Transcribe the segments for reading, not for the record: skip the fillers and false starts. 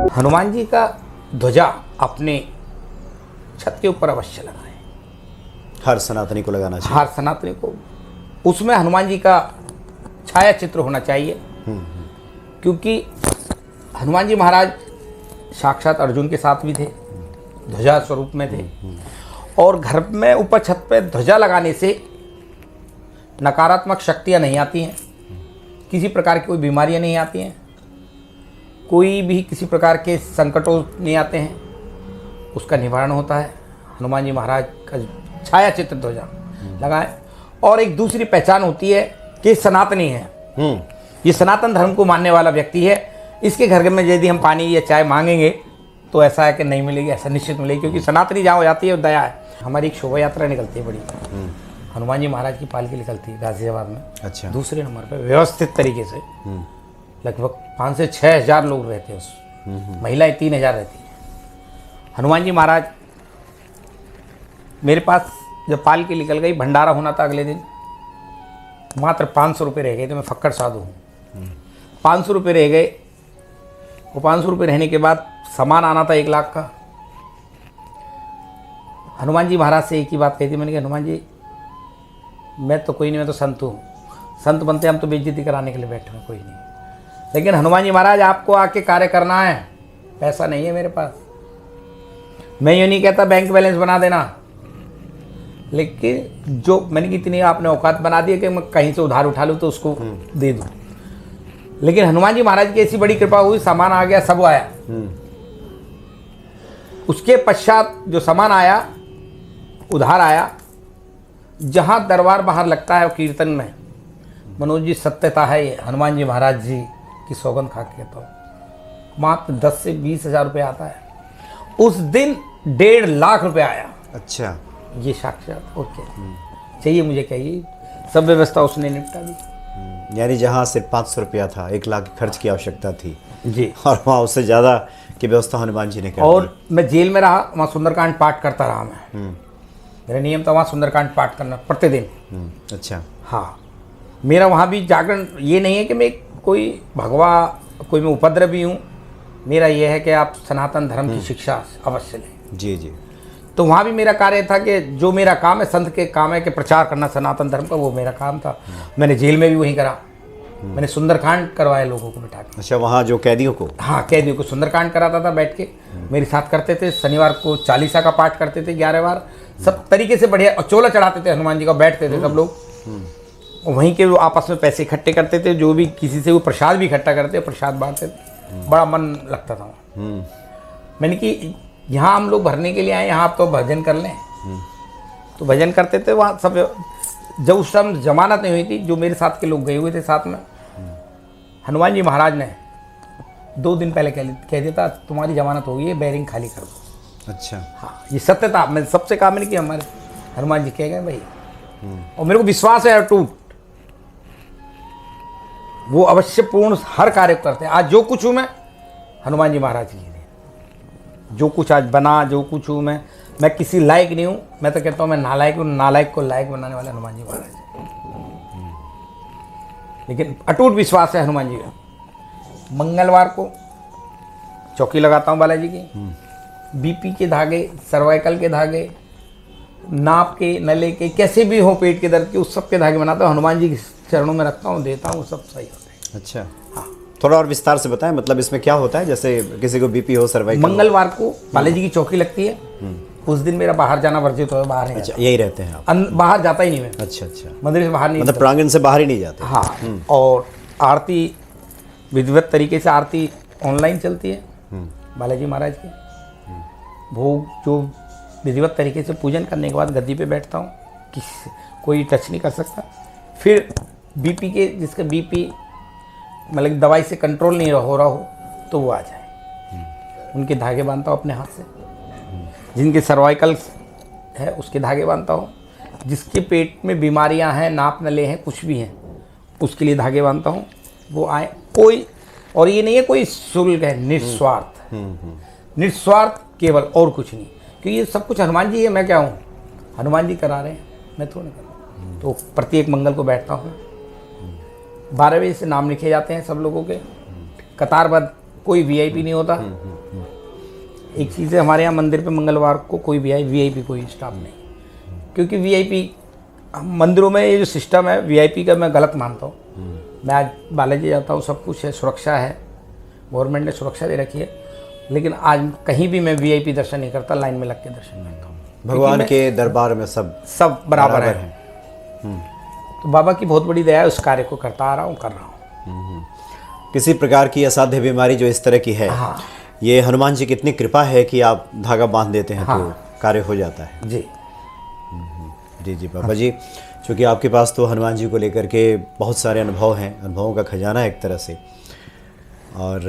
हनुमान जी का ध्वजा अपने छत के ऊपर अवश्य लगाएं। हर सनातनी को लगाना चाहिए। हर सनातनी को उसमें हनुमान जी का छाया चित्र होना चाहिए, क्योंकि हनुमान जी महाराज साक्षात अर्जुन के साथ भी थे, ध्वजा स्वरूप में थे। और घर में ऊपर छत पे ध्वजा लगाने से नकारात्मक शक्तियाँ नहीं आती हैं, किसी प्रकार की कोई बीमारियाँ नहीं आती हैं, कोई भी किसी प्रकार के संकटों नहीं आते हैं, उसका निवारण होता है। हनुमान जी महाराज का छाया चित्र ध्वजा लगाएं। और एक दूसरी पहचान होती है कि सनातनी है, ये सनातन धर्म को मानने वाला व्यक्ति है। इसके घर में यदि हम पानी या चाय मांगेंगे तो ऐसा है कि नहीं मिलेगी, ऐसा निश्चित मिलेगी, क्योंकि सनातनी जहाँ हो जाती है दया है। हमारी एक शोभा यात्रा निकलती है बड़ी, हनुमान जी महाराज की पालकी निकलती है गाजियाबाद में। अच्छा। दूसरे नंबर पर व्यवस्थित तरीके से लगभग 5 से 6 हज़ार लोग रहते हैं, उस महिलाएं 3 हज़ार रहती हैं। हनुमान जी महाराज मेरे पास जब पालकी निकल गई, भंडारा होना था अगले दिन, मात्र 500 रुपये रह गए। तो मैं फक्कड़ साधु हूँ, 500 रुपये रह गए। वो 500 रुपये रहने के बाद सामान आना था 1 लाख का। हनुमान जी महाराज से एक ही बात कही थी मैंने कि हनुमान जी मैं तो कोई नहीं, मैं तो संत हूँ, संत बनते हम तो बेइज्जती कराने के लिए बैठे हैं, कोई नहीं। लेकिन हनुमान जी महाराज आपको आके कार्य करना है, पैसा नहीं है मेरे पास। मैं ये नहीं कहता बैंक बैलेंस बना देना, लेकिन जो मैंने इतनी आपने औकात बना दी है कि मैं कहीं से उधार उठा लूँ तो उसको दे दूँ। लेकिन हनुमान जी महाराज की ऐसी बड़ी कृपा हुई, सामान आ गया, सब आया। उसके पश्चात जो सामान आया, उधार आया, जहाँ दरबार बाहर लगता है कीर्तन में, मनोज जी सत्यता है ये, हनुमान जी महाराज जी की सौगंध खा के तो मात्र 10 से 20 हज़ार रुपये आता है। उस दिन 1.5 लाख रुपये आया। अच्छा। ये साक्षात और क्या चाहिए मुझे, कहिए। सब व्यवस्था उसने निपटा दी। यानी जहाँ सिर्फ 500 रुपया था, 1 लाख खर्च की आवश्यकता थी जी, और वहाँ उससे ज़्यादा की व्यवस्था हनुमान जी ने कर दी। और मैं जेल में रहा, वहाँ सुंदरकांड पाठ करता रहा मैं। मेरा नियम था वहाँ सुंदरकांड पाठ करना प्रतिदिन। अच्छा। हाँ, मेरा वहाँ भी जागरण ये नहीं है कि मैं कोई भगवा, कोई मैं उपद्रवी हूँ। मेरा ये है कि आप सनातन धर्म की शिक्षा अवश्य लें। जी जी। तो वहाँ भी मेरा कार्य था कि जो मेरा काम है, संत के काम है कि प्रचार करना सनातन धर्म का, वो मेरा काम था। मैंने जेल में भी वही करा, मैंने सुंदरकांड करवाए लोगों को बिठा के। अच्छा, वहाँ जो कैदियों को? हाँ, कैदियों को सुंदरकांड कराता था बैठ के, मेरे साथ करते थे। शनिवार को चालीसा का पाठ करते थे 11 बार, सब तरीके से बढ़िया। और चोला चढ़ाते थे हनुमान जी का, बैठते थे सब लोग। वहीं के वो आपस में पैसे इकट्ठे करते थे, जो भी किसी से वो प्रसाद भी इकट्ठा करते, प्रसाद बांटते थे। बड़ा मन लगता था। मैंने कि यहाँ हम लोग भरने के लिए आए, यहाँ आप तो भजन कर लें। तो भजन करते थे वहाँ सब। जब उस समय जमानत नहीं हुई थी, जो मेरे साथ के लोग गए हुए थे साथ में, हनुमान जी महाराज ने 2 दिन पहले कह दिया था तुम्हारी जमानत हो गई है, बैरिंग खाली कर दो। अच्छा। हाँ, ये सत्य था। मैं सबसे कहा मैंने कि हमारे हनुमान जी कह गए भाई, और मेरे को विश्वास है अटूट, वो अवश्य पूर्ण हर कार्य करते हैं। आज जो कुछ हूँ मैं, हनुमान जी महाराज जी ने, जो कुछ आज बना, जो कुछ हूँ मैं किसी लायक नहीं हूँ। मैं तो कहता हूँ मैं नालायक हूँ, नालायक को लायक बनाने वाले हनुमान जी महाराज। लेकिन अटूट विश्वास है हनुमान जी का। मंगलवार को चौकी लगाता हूँ बालाजी की। बीपी के धागे, सर्वाइकल के धागे, नाप के, नले के, कैसे भी हो, पेट के दर्द के, उस सब के धागे बनाता हूँ, हनुमान जी के चरणों में रखता हूँ, देता हूँ, सब सही होता है। अच्छा। हाँ, थोड़ा और विस्तार से बताएं, मतलब इसमें क्या होता है? जैसे किसी को बीपी हो, सर्वाइकल। मंगलवार को बालाजी की चौकी लगती है। उस दिन मेरा बाहर जाना वर्जित हो, बाहर नहीं। अच्छा, यही रहते हैं आप? बाहर जाता ही नहीं मैं। अच्छा अच्छा। मंदिर से बाहर नहीं, मतलब प्रांगण से बाहर ही नहीं जाते? हाँ। और आरती विधिवत तरीके से आरती ऑनलाइन चलती है बालाजी महाराज की। भोग जो विधिवत तरीके से पूजन करने के बाद गद्दी पे बैठता हूँ, कोई टच नहीं कर सकता। फिर बीपी के, जिसका बीपी मतलब दवाई से कंट्रोल नहीं हो रहा हो, तो वो आ जाए, उनके धागे बांधता हूँ अपने हाथ से। जिनके सर्वाइकल है उसके धागे बांधता हूँ, जिसके पेट में बीमारियां हैं, नाप नले हैं, कुछ भी हैं, उसके लिए धागे बांधता हूँ, वो आए। कोई, और ये नहीं है कोई शुल्क है, निस्वार्थ, निस्वार्थ केवल, और कुछ नहीं। क्योंकि ये सब कुछ हनुमान जी है, मैं क्या हूँ, हनुमान जी करा रहे हैं, मैं थोड़ा कर रहा हूँ। तो प्रत्येक मंगल को बैठता हूँ, 12 बजे से नाम लिखे जाते हैं सब लोगों के, कतारबद्ध, कोई वीआईपी नहीं होता। एक चीज़ है, हमारे यहाँ मंदिर पे मंगलवार को कोई भी आए, वीआईपी कोई स्टाफ नहीं, क्योंकि वीआईपी मंदिरों में ये जो सिस्टम है वीआईपी का मैं गलत मानता हूँ। मैं आज बालाजी जाता हूँ, सब कुछ है, सुरक्षा है, गवर्नमेंट ने सुरक्षा दे रखी है, लेकिन आज कहीं भी मैं वीआईपी दर्शन नहीं करता, लाइन में लग के दर्शन करता हूँ। भगवान के दरबार में सब बराबर है। तो बाबा की बहुत बड़ी दया है, उस कार्य को करता आ रहा हूँ, कर रहा हूँ। किसी प्रकार की असाध्य बीमारी जो इस तरह की है, हाँ। ये हनुमान जी की इतनी कृपा है कि आप धागा बांध देते हैं तो कार्य हो जाता है। जी जी जी बाबा जी, चूँकि आपके पास तो हनुमान जी को लेकर के बहुत सारे अनुभव हैं, अनुभवों का खजाना है एक तरह से, और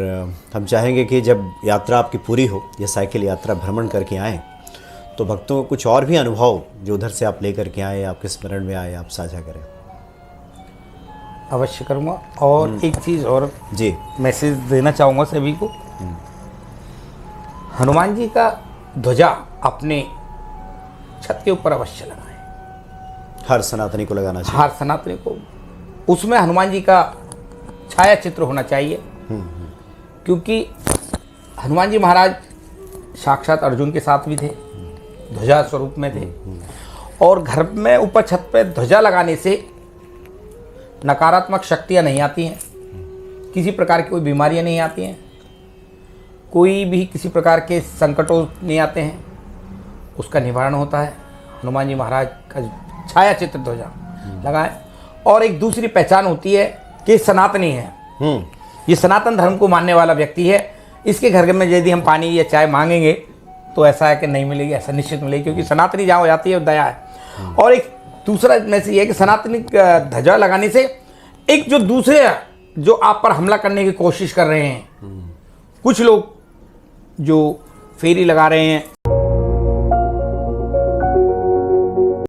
हम चाहेंगे कि जब यात्रा आपकी पूरी हो, ये साइकिल यात्रा भ्रमण करके आएँ, तो भक्तों को कुछ और भी अनुभव जो उधर से आप लेकर के आए, आपके स्मरण में आए, आप साझा करें। अवश्य करूँगा। और एक चीज़ और जी मैसेज देना चाहूँगा सभी को, हनुमान जी का ध्वजा अपने छत के ऊपर अवश्य लगाएं। हर सनातनी को लगाना चाहिए। हर सनातनी को उसमें हनुमान जी का छाया चित्र होना चाहिए, क्योंकि हनुमान जी महाराज साक्षात अर्जुन के साथ भी थे, ध्वजा स्वरूप में थे। और घर में ऊपर छत पे ध्वजा लगाने से नकारात्मक शक्तियाँ नहीं आती हैं, किसी प्रकार की कोई बीमारियाँ नहीं आती हैं, कोई भी किसी प्रकार के संकटों नहीं आते हैं, उसका निवारण होता है। हनुमान जी महाराज का छाया चित्र ध्वजा लगाएं। और एक दूसरी पहचान होती है कि सनातनी है, ये सनातन धर्म को मानने वाला व्यक्ति है। इसके घर में यदि हम पानी या चाय मांगेंगे तो ऐसा है कि नहीं मिलेगी, ऐसा निश्चित मिलेगी, क्योंकि सनातनी जहाँ हो जाती है दया है। और एक दूसरा मैसेज ये है कि सनातनी ध्वजा लगाने से एक जो दूसरे जो आप पर हमला करने की कोशिश कर रहे हैं, कुछ लोग जो फेरी लगा रहे हैं,